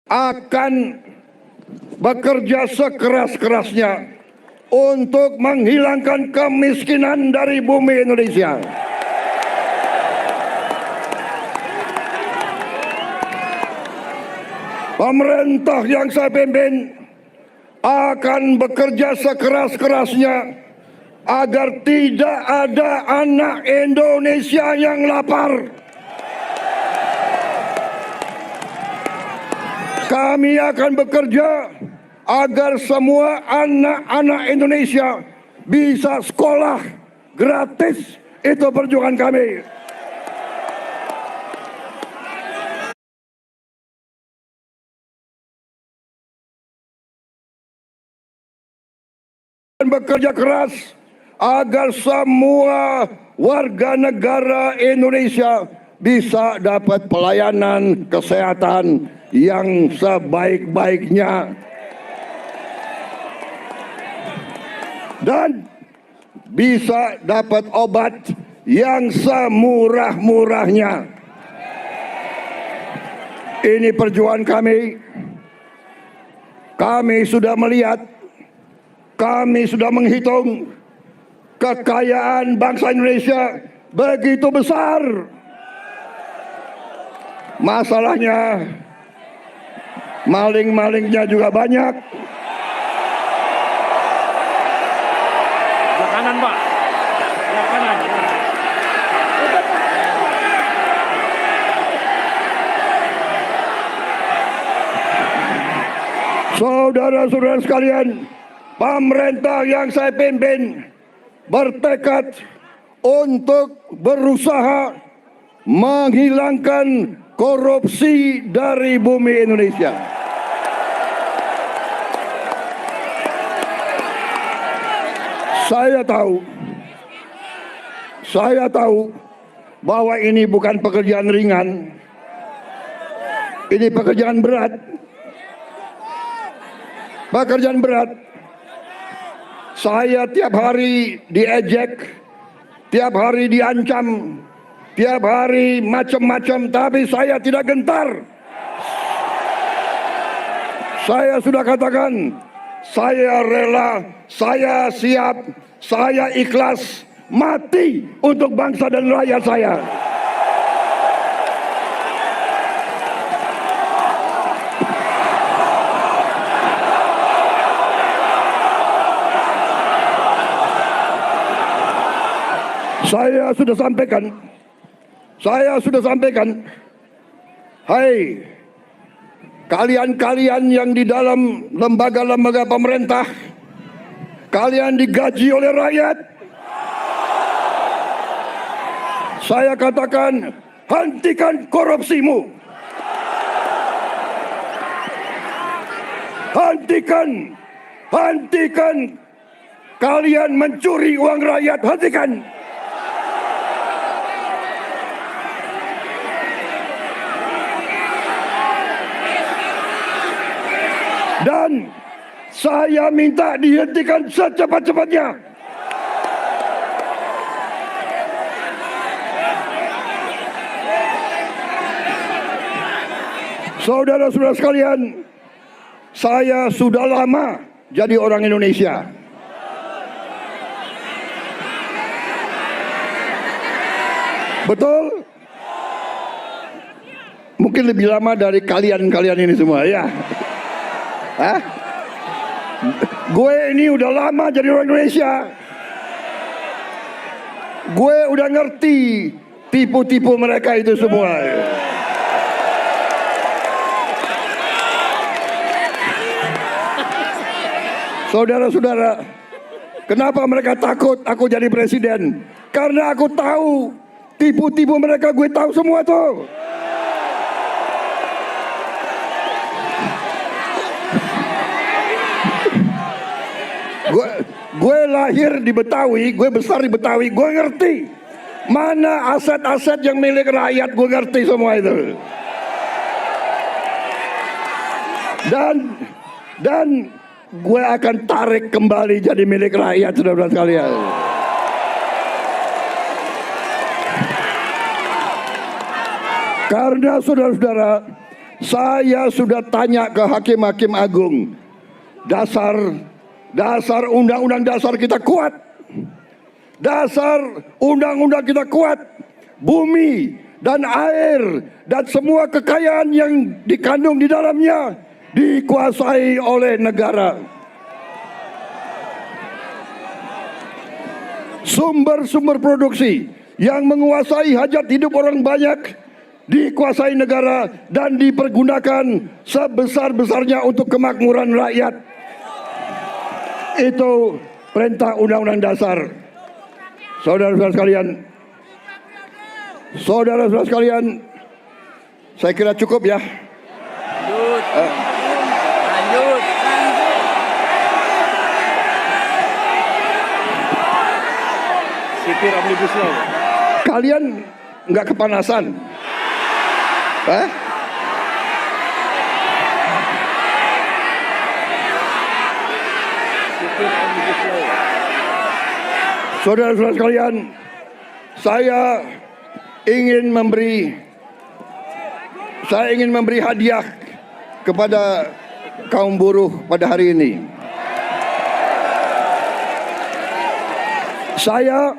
akan bekerja sekeras-kerasnya untuk menghilangkan kemiskinan dari bumi Indonesia. Pemerintah yang saya pimpin akan bekerja sekeras-kerasnya agar tidak ada anak Indonesia yang lapar. Kami akan bekerja agar semua anak-anak Indonesia bisa sekolah gratis. Itu perjuangan kami. Dan bekerja keras agar semua warga negara Indonesia bisa dapat pelayanan kesehatan yang sebaik-baiknya dan bisa dapat obat yang semurah-murahnya. Ini perjuangan kami. Kami sudah melihat, kami sudah menghitung kekayaan bangsa Indonesia begitu besar. Masalahnya maling-malingnya juga banyak. Sebelah kanan, Pak. Sebelah kanan. Saudara-saudara sekalian, pemerintah yang saya pimpin bertekad untuk berusaha menghilangkan korupsi dari bumi Indonesia. Saya tahu bahwa ini bukan pekerjaan ringan. Ini pekerjaan berat. Pekerjaan berat. Saya tiap hari diejek, tiap hari diancam, tiap hari macam-macam, tapi saya tidak gentar. Saya sudah katakan, saya rela, saya siap, saya ikhlas mati untuk bangsa dan rakyat saya. Saya sudah sampaikan, hai kalian-kalian yang di dalam lembaga-lembaga pemerintah, kalian digaji oleh rakyat. Saya katakan, hentikan korupsimu. Hentikan kalian mencuri uang rakyat, hentikan. Dan saya minta dihentikan secepat-cepatnya. Saudara-saudara sekalian, saya sudah lama jadi orang Indonesia. Betul? Mungkin lebih lama dari kalian-kalian ini semua, ya. Hah? Gue ini udah lama jadi orang Indonesia. Gue udah ngerti tipu-tipu mereka itu semua. Saudara-saudara, kenapa mereka takut aku jadi presiden? Karena aku tahu tipu-tipu mereka, gue tahu semua tuh. Gue lahir di Betawi, gue besar di Betawi, gue ngerti mana aset-aset yang milik rakyat, gue ngerti semua itu. Dan gue akan tarik kembali jadi milik rakyat, saudara-saudara sekalian. Karena saudara-saudara, Saya sudah tanya ke hakim-hakim agung. Dasar undang-undang dasar kita kuat. Dasar undang-undang kita kuat. Bumi dan air dan semua kekayaan yang dikandung di dalamnya dikuasai oleh negara. Sumber-sumber produksi yang menguasai hajat hidup orang banyak dikuasai negara dan dipergunakan sebesar-besarnya untuk kemakmuran rakyat. Itu perintah undang-undang dasar. Saudara-saudara sekalian, saya kira cukup ya. Lanjut. Sipir Omnibus Law. Kalian nggak kepanasan? Sipir Omnibus Law. Saudara-saudara sekalian, saya ingin memberi hadiah kepada kaum buruh pada hari ini. Saya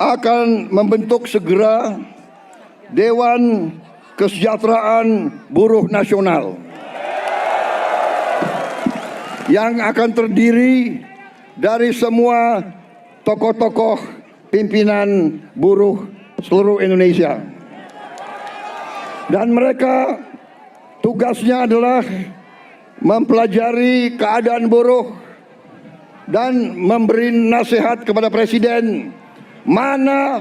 akan membentuk segera Dewan Kesejahteraan Buruh Nasional yang akan terdiri dari semua tokoh-tokoh pimpinan buruh seluruh Indonesia. Dan mereka tugasnya adalah mempelajari keadaan buruh dan memberi nasihat kepada Presiden mana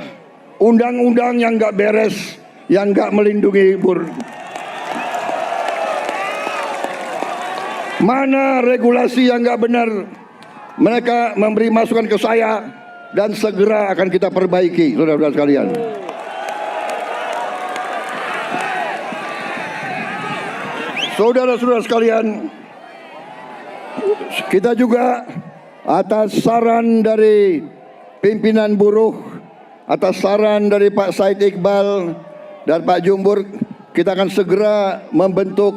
undang-undang yang nggak beres, yang nggak melindungi buruh, mana regulasi yang nggak benar. Mereka memberi masukan ke saya dan segera akan kita perbaiki, saudara-saudara sekalian. Saudara-saudara sekalian, kita juga atas saran dari pimpinan buruh, atas saran dari Pak Said Iqbal dan Pak Jumbur, kita akan segera membentuk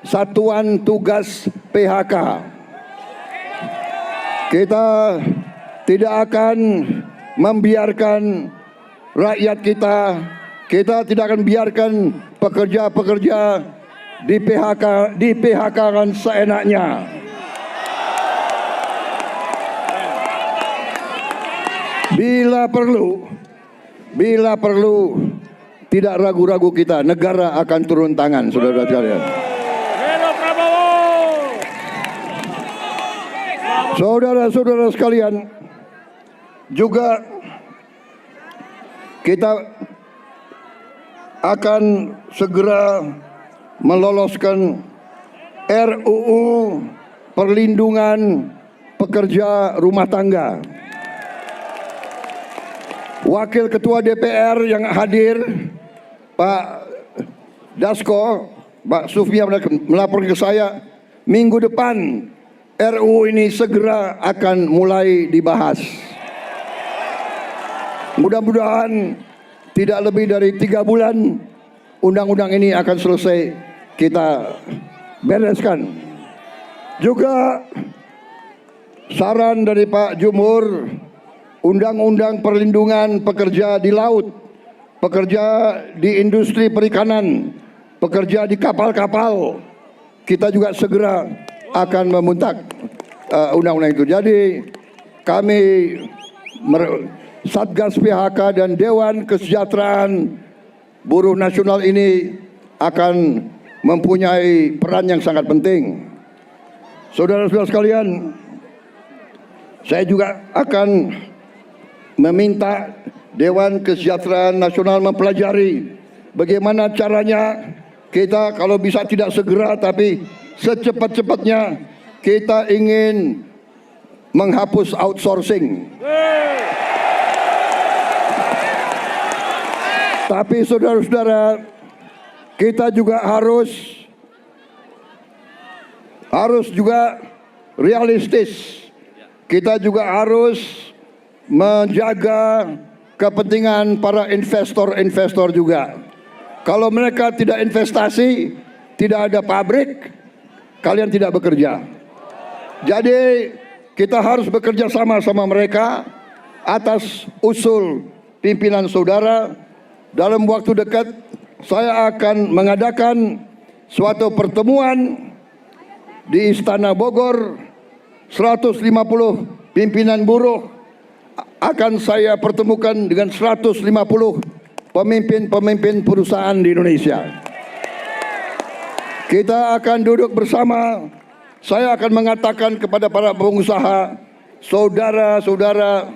Satuan Tugas PHK. Kita tidak akan membiarkan rakyat kita tidak akan biarkan pekerja-pekerja di PHK kan seenaknya. Bila perlu tidak ragu-ragu kita, negara akan turun tangan, saudara sekalian. Saudara-saudara sekalian, juga kita akan segera meloloskan RUU Perlindungan Pekerja Rumah Tangga. Wakil Ketua DPR yang hadir, Pak Dasko, Pak Sufmi melaporkan ke saya, minggu depan RUU ini segera akan mulai dibahas. Mudah-mudahan tidak lebih dari 3 bulan undang-undang ini akan selesai kita bereskan. Juga saran dari Pak Jumhur, undang-undang perlindungan pekerja di laut, pekerja di industri perikanan, pekerja di kapal-kapal, kita juga segera akan membentuk undang-undang itu. Jadi kami Satgas PHK dan Dewan Kesejahteraan Buruh Nasional ini akan mempunyai peran yang sangat penting. Saudara-saudara sekalian, saya juga akan meminta Dewan Kesejahteraan Nasional mempelajari bagaimana caranya kita kalau bisa tidak segera tapi secepat-cepatnya kita ingin menghapus outsourcing. Tapi saudara-saudara, kita juga harus juga realistis. Kita juga harus menjaga kepentingan para investor juga. Kalau mereka tidak investasi, tidak ada pabrik, kalian tidak bekerja. Jadi kita harus bekerja sama mereka atas usul pimpinan saudara. Dalam waktu dekat saya akan mengadakan suatu pertemuan di Istana Bogor. 150 pimpinan buruh akan saya pertemukan dengan 150 pemimpin-pemimpin perusahaan di Indonesia. Kita akan duduk bersama. Saya akan mengatakan kepada para pengusaha, saudara-saudara,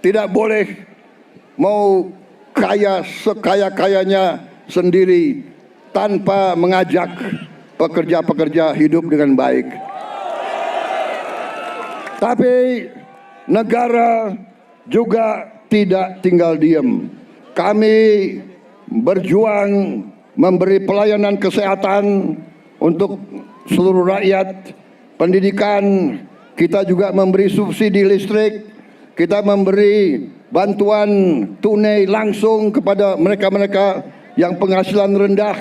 tidak boleh mau kaya sekaya-kayanya sendiri tanpa mengajak pekerja-pekerja hidup dengan baik. Tapi negara juga tidak tinggal diam. Kami berjuang memberi pelayanan kesehatan untuk seluruh rakyat, pendidikan, kita juga memberi subsidi listrik, kita memberi bantuan tunai langsung kepada mereka-mereka yang penghasilan rendah.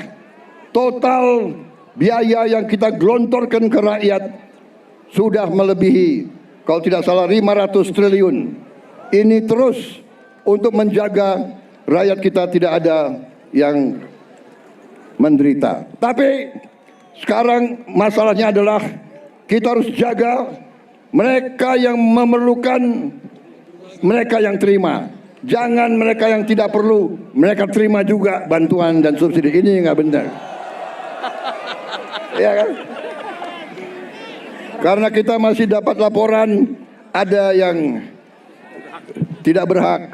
Total biaya yang kita gelontorkan ke rakyat sudah melebihi, kalau tidak salah, 500 triliun. Ini terus untuk menjaga rakyat kita tidak ada yang menderita. Tapi sekarang masalahnya adalah kita harus jaga mereka yang memerlukan, mereka yang terima. Jangan mereka yang tidak perlu, mereka terima juga bantuan dan subsidi. Ini nggak benar. Ya kan? Karena kita masih dapat laporan ada yang tidak berhak.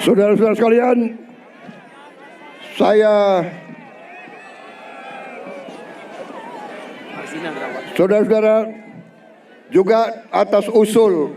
Saudara-saudara sekalian, saudara-saudara juga atas usul